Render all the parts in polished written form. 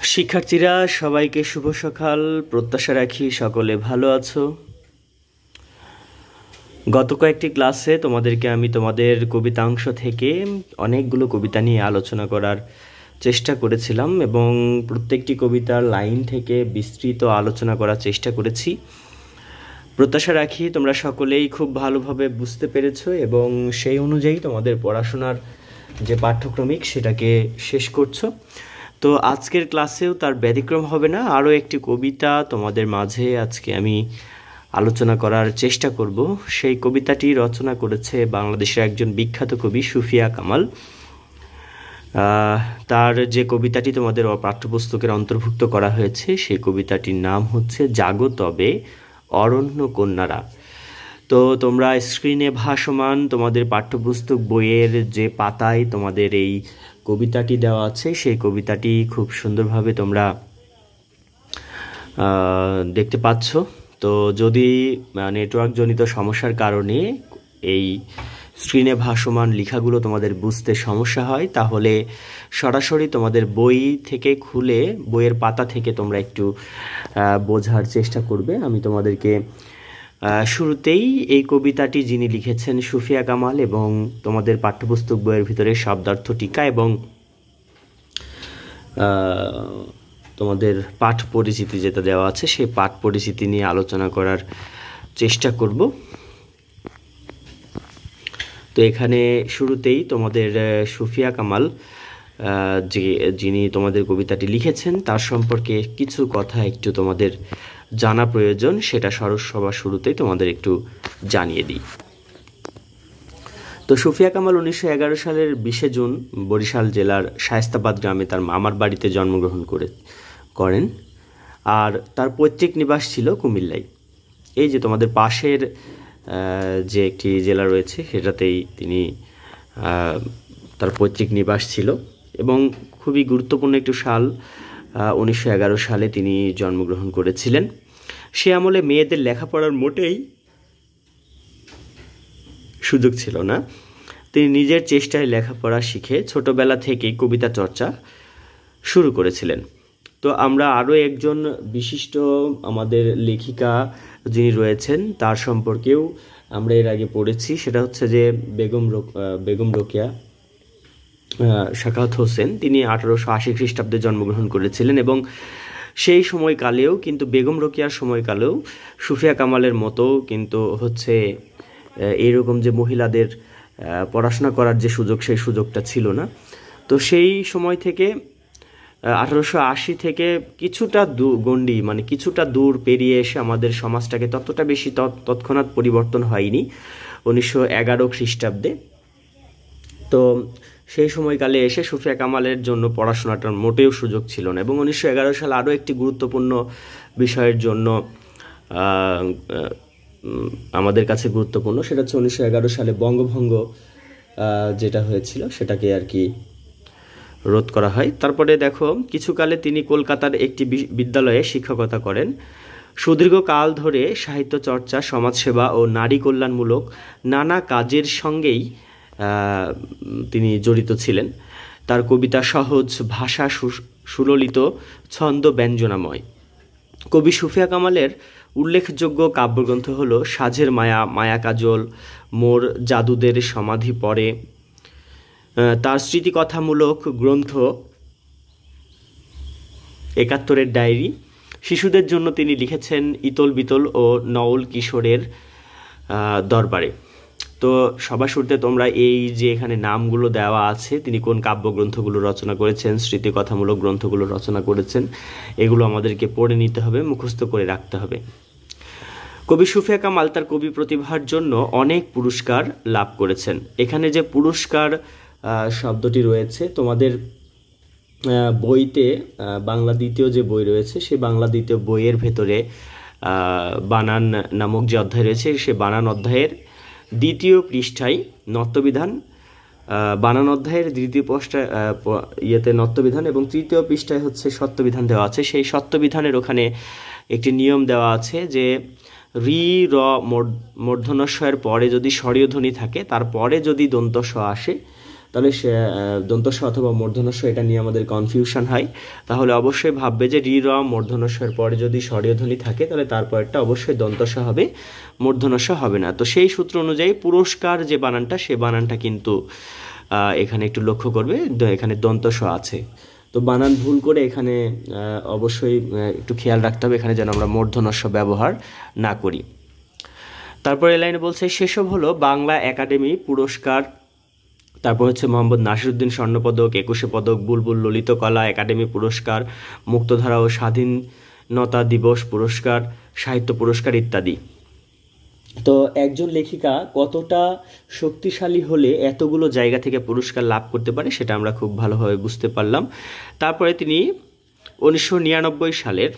শিক্ষার্থীরা সবাইকে শুভ সকাল। প্রত্যাশা রাখি সকলে ভালো আছো। গত কয়েকটি ক্লাসে তোমাদেরকে আমি তোমাদের কবিতাংশ থেকে অনেকগুলো কবিতা নিয়ে আলোচনা করার চেষ্টা করেছিলাম এবং প্রত্যেকটি কবিতার লাইন থেকে বিস্তৃত আলোচনা করার চেষ্টা করেছি। প্রত্যাশা রাখি তোমরা সকলেই খুব ভালোভাবে বুঝতে পেরেছো এবং সেই অনুযায়ী তোমাদের পড়াশোনার যে পাঠ্যক্রমিক সেটাকে শেষ করছো। তো আজকের ক্লাসেও তার ব্যতিক্রম হবে না। আরও একটি কবিতা তোমাদের মাঝে আজকে আমি আলোচনা করার চেষ্টা করব। সেই কবিতাটি রচনা করেছে বাংলাদেশের একজন বিখ্যাত কবি সুফিয়া কামাল। তার যে কবিতাটি তোমাদের পাঠ্যপুস্তকের অন্তর্ভুক্ত করা হয়েছে সেই কবিতাটির নাম হচ্ছে জাগো তবে অরণ্য কন্যারা। তো তোমরা স্ক্রিনে ভাসমান তোমাদের পাঠ্যপুস্তক বইয়ের যে পাতায় তোমাদের এই কবিতাটি দেওয়া আছে সেই কবিতাটি খুব সুন্দরভাবে তোমরা দেখতে পাচ্ছ। তো যদি নেটওয়ার্ক জনিত সমস্যার কারণে এই স্ক্রিনে ভাসমান লেখাগুলো তোমাদের বুঝতে সমস্যা হয় তাহলে সরাসরি তোমাদের বই থেকে খুলে বইয়ের পাতা থেকে তোমরা একটু বোঝার চেষ্টা করবে। আমি তোমাদেরকে শুরুতেই এই কবিতাটি যিনি লিখেছেন সুফিয়া কামাল এবং তোমাদের পাঠ্যপুস্তক বইয়ের ভিতরে শব্দার্থ টিকা এবং তোমাদের পাঠ পরিচিতি যেটা দেওয়া আছে সেই পাঠ পরিচিতি নিয়ে আলোচনা করার চেষ্টা করব। তো এখানে শুরুতেই তোমাদের সুফিয়া কামাল যিনি তোমাদের কবিতাটি লিখেছেন তার সম্পর্কে কিছু কথা একটু তোমাদের জানা প্রয়োজন, সেটা সবার শুরুতেই তোমাদের একটু জানিয়ে দিই। তো সুফিয়া কামাল 1911 সালের 20 জুন বরিশাল জেলার শায়েস্তাবাদ গ্রামে তার মামার বাড়িতে জন্মগ্রহণ করেন আর তার পৈতৃক নিবাস ছিল কুমিল্লায়। এই যে তোমাদের পাশের যে একটি জেলা রয়েছে সেটাতেই তিনি তার পৈতৃক নিবাস ছিল এবং খুবই গুরুত্বপূর্ণ একটি সাল 1911 সালে তিনি জন্মগ্রহণ করেছিলেন। সে আমলে মেয়েদের লেখাপড়ার মোটেই সুযোগ ছিল না। তিনি নিজের চেষ্টায় লেখাপড়া শিখে ছোটবেলা থেকেই কবিতা চর্চা শুরু করেছিলেন। তো আমরা আরও একজন বিশিষ্ট আমাদের লেখিকা যিনি রয়েছেন তার সম্পর্কেও আমরা এর আগে পড়েছি, সেটা হচ্ছে যে বেগম রোকেয়া সাখাওয়াত হোসেন। তিনি 1880 খ্রিস্টাব্দে জন্মগ্রহণ করেছিলেন এবং সেই সময়কালেও কিন্তু বেগম রোকেয়ার সময়কালেও সুফিয়া কামালের মতো কিন্তু হচ্ছে এইরকম যে মহিলাদের পড়াশোনা করার যে সুযোগ সেই সুযোগটা ছিল না। তো সেই সময় থেকে 1880 থেকে কিছুটা গণ্ডি মানে কিছুটা দূর পেরিয়ে এসে আমাদের সমাজটাকে ততটা বেশি তৎক্ষণাৎ পরিবর্তন হয়নি 1911 খ্রিস্টাব্দে। তো সেই সময়কালে এসে সুফিয়া কামালের জন্য পড়াশোনাটার মোটেও সুযোগ ছিল না এবং 1911 সালে আরও একটি গুরুত্বপূর্ণ বিষয়ের জন্য আমাদের কাছে গুরুত্বপূর্ণ, সেটা হচ্ছে 1911 সালে বঙ্গভঙ্গ যেটা হয়েছিল সেটাকে আর কি রোধ করা হয়। তারপরে দেখো কিছুকালে তিনি কলকাতার একটি বিদ্যালয়ে শিক্ষকতা করেন। সুদীর্ঘ কাল ধরে সাহিত্য চর্চা, সমাজসেবা ও নারী কল্যাণমূলক নানা কাজের সঙ্গেই তিনি জড়িত ছিলেন। তার কবিতা সহজ ভাষা, সুললিত ছন্দ, ব্যঞ্জনাময়। কবি সুফিয়া কামালের উল্লেখযোগ্য কাব্যগ্রন্থ হল সাঝের মায়া, মায়া কাজল, মোর জাদুদের সমাধি পরে। তার স্মৃতিকথামূলক গ্রন্থ 71-এর ডায়েরি। শিশুদের জন্য তিনি লিখেছেন ইতল বিতল ও নওল কিশোরের দরবারে। তো সবার শুরুতে তোমরা এই যে এখানে নামগুলো দেওয়া আছে তিনি কোন কাব্যগ্রন্থগুলো রচনা করেছেন, স্মৃতিকথামূলক গ্রন্থগুলো রচনা করেছেন, এগুলো আমাদেরকে পড়ে নিতে হবে, মুখস্থ করে রাখতে হবে। কবি সুফিয়া কামাল তার কবি প্রতিভার জন্য অনেক পুরস্কার লাভ করেছেন। এখানে যে পুরস্কার শব্দটি রয়েছে তোমাদের বইতে বাংলা দ্বিতীয় যে বই রয়েছে সেই বাংলা দ্বিতীয় বইয়ের ভেতরে বানান নামক যে অধ্যায় রয়েছে সেই বানান অধ্যায়ের দ্বিতীয় পৃষ্ঠায় নত্যবিধান, বানান অধ্যায়ের দ্বিতীয় পৃষ্ঠায় নত্যবিধান এবং তৃতীয় পৃষ্ঠায় হচ্ছে সত্যবিধান দেওয়া আছে। সেই সত্যবিধানের ওখানে একটি নিয়ম দেওয়া আছে যে রি র মূর্ধন্যস্বয়ের পরে যদি স্বরীয় ধ্বনি থাকে তারপরে যদি দন্ত স আসে তাহলে সে দন্তস্ব অথবা মূর্ধন্যস্ব এটা নিয়ে আমাদের কনফিউশন হয়। তাহলে অবশ্যই ভাববে যে রি র মূর্ধন্যস্বের পরে যদি স্বরীয় ধ্বনি থাকে তাহলে তারপরটা অবশ্যই দন্তস্ব হবে, মূর্ধন্যস্ব হবে না। তো সেই সূত্র অনুযায়ী পুরস্কার যে বানানটা, সে বানানটা কিন্তু এখানে একটু লক্ষ্য করবে, এখানে দন্তস্ব আছে। তো বানান ভুল করে এখানে অবশ্যই একটু খেয়াল রাখতে হবে এখানে যেন আমরা মূর্ধন্যস্ব ব্যবহার না করি। তারপর এই লাইনে বলছে সেসব হলো বাংলা একাডেমি পুরস্কার, তারপর হচ্ছে মোহাম্মদ নাসিরুদ্দিন স্বর্ণপদক, 21শে পদক, বুলবুল ললিত কলা একাডেমি পুরস্কার, মুক্তধারা ও স্বাধীনতা দিবস পুরস্কার, সাহিত্য পুরস্কার ইত্যাদি। তো একজন লেখিকা কতটা শক্তিশালী হলে এতগুলো জায়গা থেকে পুরস্কার লাভ করতে পারে সেটা আমরা খুব ভালোভাবে বুঝতে পারলাম। তারপরে তিনি 1999 সালের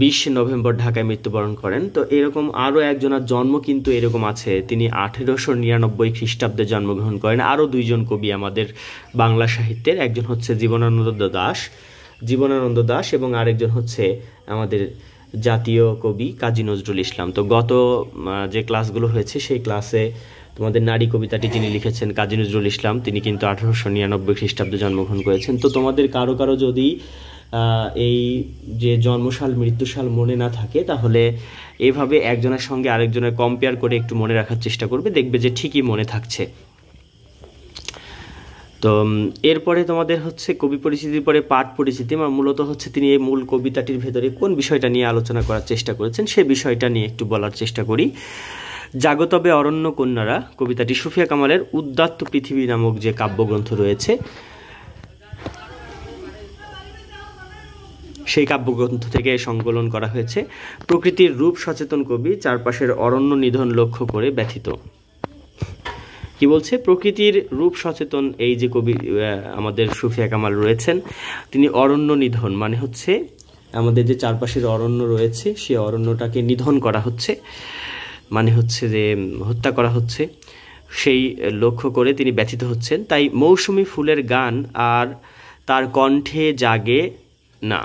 20 নভেম্বর ঢাকায় মৃত্যুবরণ করেন। তো এরকম আরও একজনের জন্ম কিন্তু এরকম আছে, তিনি 1899 খ্রিস্টাব্দে জন্মগ্রহণ করেন। আরও দুইজন কবি আমাদের বাংলা সাহিত্যের, একজন হচ্ছে জীবনানন্দ দাশ এবং আরেকজন হচ্ছে আমাদের জাতীয় কবি কাজী নজরুল ইসলাম। তো গত যে ক্লাসগুলো হয়েছে সেই ক্লাসে তোমাদের নারী কবিতাটি যিনি লিখেছেন কাজী নজরুল ইসলাম, তিনি কিন্তু 1899 খ্রিস্টাব্দে জন্মগ্রহণ করেছেন। তো তোমাদের কারো যদি এই যে জন্মসাল মৃত্যুসাল মনে না থাকে তাহলে এইভাবে একজনের সঙ্গে আরেকজনের কম্পেয়ার করে একটু মনে রাখার চেষ্টা করবে, দেখবে যে ঠিকই মনে থাকছে। তো এরপরে তোমাদের হচ্ছে কবি পরিচিতির পরে পাঠ পরিচিতি, মূলত হচ্ছে তিনি এই মূল কবিতাটির ভেতরে কোন বিষয়টা নিয়ে আলোচনা করার চেষ্টা করেছেন সে বিষয়টা নিয়ে একটু বলার চেষ্টা করি। জাগতবে অরণ্য কন্যারা কবিতাটি সুফিয়া কামালের উদ্দাত্ত পৃথিবী নামক যে কাব্যগ্রন্থ রয়েছে সেই কাব্যগ্রন্থ থেকে সংকলন করা হয়েছে। প্রকৃতির রূপ সচেতন কবি চারপাশের অরণ্য নিধন লক্ষ্য করে ব্যথিত। কি বলছে? প্রকৃতির রূপ সচেতন এই যে কবি আমাদের সুফিয়া কামাল রয়েছেন, তিনি অরণ্য নিধন মানে হচ্ছে আমাদের যে চারপাশের অরণ্য রয়েছে সেই অরণ্যটাকে নিধন করা হচ্ছে, মানে হচ্ছে যে হত্যা করা হচ্ছে, সেই লক্ষ্য করে তিনি ব্যথিত হচ্ছেন। তাই মৌসুমী ফুলের গান আর তার কণ্ঠে জাগে না,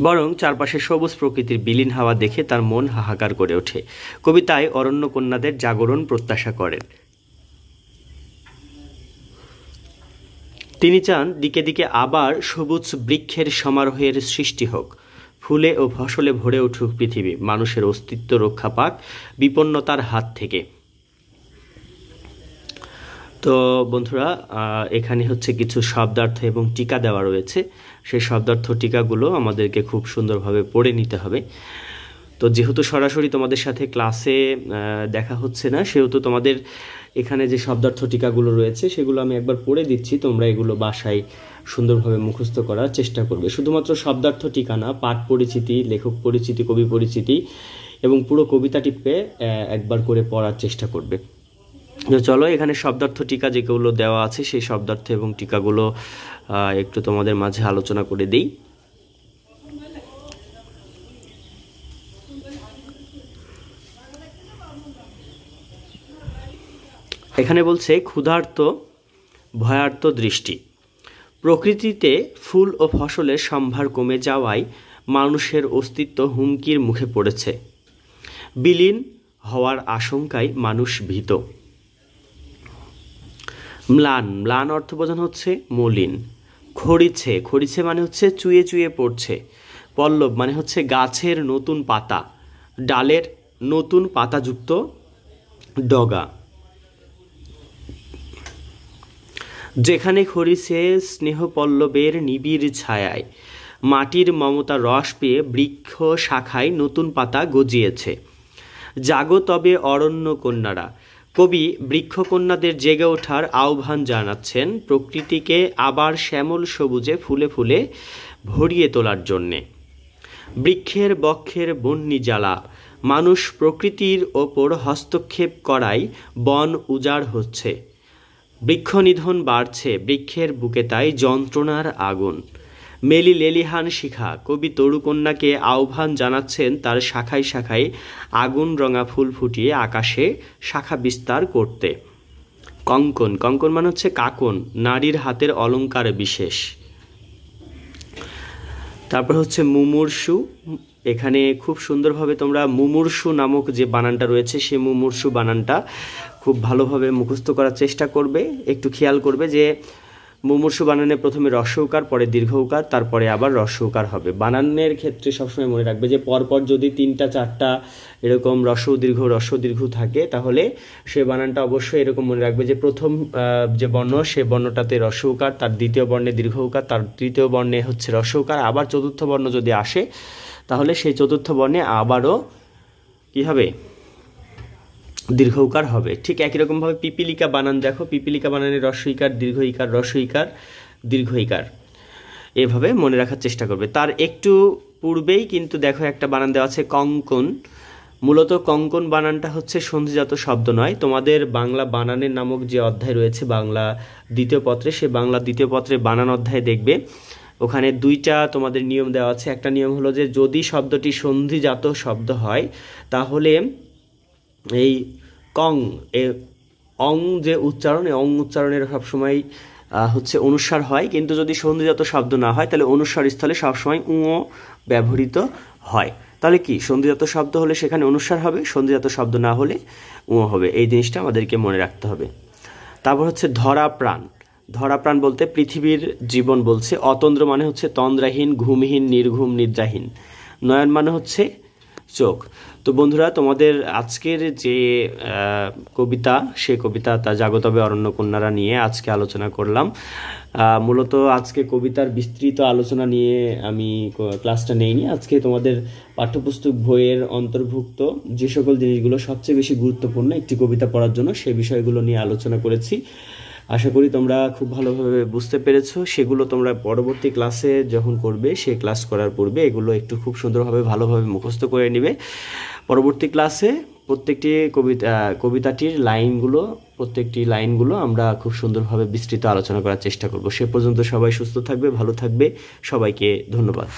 বরং চারপাশে সবুজ প্রকৃতির বিলীন হাওয়া দেখে তার মন হাহাকার করে ওঠে। কবিতায় অরণ্য কন্যাদের জাগরণ প্রত্যাশা করেন। তিনি চান দিকে দিকে আবার সবুজ বৃক্ষের সমারোহের সৃষ্টি হোক, ফুলে ও ফসলে ভরে উঠুক পৃথিবী, মানুষের অস্তিত্ব রক্ষা পাক বিপন্নতার হাত থেকে। তো বন্ধুরা, এখানে হচ্ছে কিছু শব্দার্থ এবং টিকা দেওয়া রয়েছে, সেই শব্দার্থ টিকাগুলো আমাদেরকে খুব সুন্দরভাবে পড়ে নিতে হবে। তো যেহেতু সরাসরি তোমাদের সাথে ক্লাসে দেখা হচ্ছে না, সেহেতু তোমাদের এখানে যে শব্দার্থ টিকাগুলো রয়েছে সেগুলো আমি একবার পড়ে দিচ্ছি, তোমরা এগুলো বাসায় সুন্দরভাবে মুখস্থ করার চেষ্টা করবে। শুধুমাত্র শব্দার্থ টিকা না, পাঠ পরিচিতি, লেখক পরিচিতি, কবি পরিচিতি এবং পুরো কবিতাটিকে একবার করে পড়ার চেষ্টা করবে। তো চলো এখানে শব্দার্থ টিকা যেগুলো দেওয়া আছে সেই শব্দার্থ এবং টিকাগুলো একটু তোমাদের মাঝে আলোচনা করে দিই। এখানে বলছে ক্ষুধার্ত ভয়ার্ত দৃষ্টি। প্রকৃতিতে ফুল ও ফসলের সম্ভার কমে যাওয়ায় মানুষের অস্তিত্ব হুমকির মুখে পড়েছে। বিলীন হওয়ার আশঙ্কায় মানুষ ভীত। ম্লান, ম্লান অর্থ বোঝানো হচ্ছে মলিন। খড়িছে, খড়িছে মানে হচ্ছে চুয়ে চুয়ে পড়ছে। পল্লব মানে হচ্ছে গাছের নতুন পাতা, ডালের নতুন পাতাযুক্ত ডগা। যেখানে খড়িছে স্নেহ পল্লবের নিবিড় ছায়ায়, মাটির মমতা রস পেয়ে বৃক্ষ শাখায় নতুন পাতা গজিয়েছে। জাগো তবে অরণ্য কন্যারা। কবি বৃক্ষকন্যাদের জেগে ওঠার আহ্বান জানাচ্ছেন প্রকৃতিকে আবার শ্যামল সবুজে ফুলে ফুলে ভরিয়ে তোলার জন্যে। বৃক্ষের বক্ষের বন্যি জ্বালা, মানুষ প্রকৃতির ওপর হস্তক্ষেপ করায় বন উজাড় হচ্ছে। বৃক্ষ নিধন বাড়ছে, বৃক্ষের বুকে তাই যন্ত্রণার আগুন। মেলি লেলিহান শিখা, কবি তরুকন্যাকে আহ্বান জানাচ্ছেন তার শাখায় শাখায় আগুন রঙা ফুল ফুটিয়ে আকাশে শাখা বিস্তার করতে। কঙ্কন, কঙ্কন মানে হচ্ছে কাকন, নারীর হাতের অলঙ্কার বিশেষ। তারপর হচ্ছে মুমূর্ষু। এখানে খুব সুন্দরভাবে তোমরা মুমূর্ষু নামক যে বানানটা রয়েছে সেই মুমূর্ষু বানানটা খুব ভালোভাবে মুখস্থ করার চেষ্টা করবে। একটু খেয়াল করবে যে মুমূর্ষু বানানে প্রথমে হ্রস্ব উকার, পরে দীর্ঘ উকার, তারপরে আবার হ্রস্ব উকার হবে। বানানের ক্ষেত্রে সবসময় মনে রাখবে যে পরপর যদি 3টা 4টা এরকম হ্রস্ব দীর্ঘ থাকে, তাহলে সে বানানটা অবশ্যই এরকম মনে রাখবে যে প্রথম যে বর্ণ সে বর্ণটাতে হ্রস্ব উকার, তার দ্বিতীয় বর্ণে দীর্ঘ উকার, তার তৃতীয় বর্ণে হচ্ছে হ্রস্ব উকার, আবার চতুর্থ বর্ণ যদি আসে তাহলে সেই চতুর্থ বর্ণে আবারও কী হবে, দীর্ঘ উকার হবে। ঠিক একই রকমভাবে পিপিলিকা বানান দেখো, পিপিলিকা বানানে হ্রস্ব ইকার, দীর্ঘ ইকার, হ্রস্ব ইকার, দীর্ঘ ইকার, এভাবে মনে রাখার চেষ্টা করবে। তার একটু পূর্বেই কিন্তু দেখো একটা বানান দেওয়া আছে কঙ্কন। মূলত কঙ্কন বানানটা হচ্ছে সন্ধিজাত শব্দ নয়। তোমাদের বাংলা বানানের নামক যে অধ্যায় রয়েছে বাংলা দ্বিতীয় পত্রে, সে বাংলা দ্বিতীয় পত্রে বানান অধ্যায় দেখবে, ওখানে 2টা তোমাদের নিয়ম দেওয়া আছে। একটা নিয়ম হলো যে যদি শব্দটি সন্ধিজাত শব্দ হয় তাহলে এই কং অং যে উচ্চারণ, এই অং উচ্চারণের সবসময় হচ্ছে অনুস্বার হয়, কিন্তু যদি সন্ধিজাত শব্দ না হয় তাহলে অনুস্বার স্থলে সবসময় উঁ ব্যবহৃত হয়। তাহলে কি, সন্ধিজাত শব্দ হলে সেখানে অনুস্বার হবে, সন্ধিজাত শব্দ না হলে উঁ হবে। এই জিনিসটা আমাদেরকে মনে রাখতে হবে। তারপর হচ্ছে ধরা প্রাণ। ধরা প্রাণ বলতে পৃথিবীর জীবন বলছে। অতন্দ্র মানে হচ্ছে তন্দ্রাহীন, ঘুমহীন, নির্ঘুম, নিদ্রাহীন। নয়ন মানে হচ্ছে চোখ। তো বন্ধুরা, তোমাদের আজকের যে কবিতা, সে কবিতা তা জাগতবে অরণ্যকন্যারা নিয়ে আজকে আলোচনা করলাম। মূলত আজকে কবিতার বিস্তৃত আলোচনা নিয়ে আমি ক্লাসটা নেইনি। আজকে তোমাদের পাঠ্যপুস্তক বইয়ের অন্তর্ভুক্ত যে সকল জিনিসগুলো সবচেয়ে বেশি গুরুত্বপূর্ণ একটি কবিতা পড়ার জন্য, সেই বিষয়গুলো নিয়ে আলোচনা করেছি। আশা করি তোমরা খুব ভালোভাবে বুঝতে পেরেছো। সেগুলো তোমরা পরবর্তী ক্লাসে যখন করবে, সেই ক্লাস করার পূর্বে এগুলো একটু খুব সুন্দরভাবে ভালোভাবে মুখস্থ করে নেবে। পরবর্তী ক্লাসে প্রত্যেকটি কবিতাটির প্রত্যেকটি লাইনগুলো আমরা খুব সুন্দরভাবে বিস্তৃত আলোচনা করার চেষ্টা করব। সে পর্যন্ত সবাই সুস্থ থাকবে, ভালো থাকবে। সবাইকে ধন্যবাদ।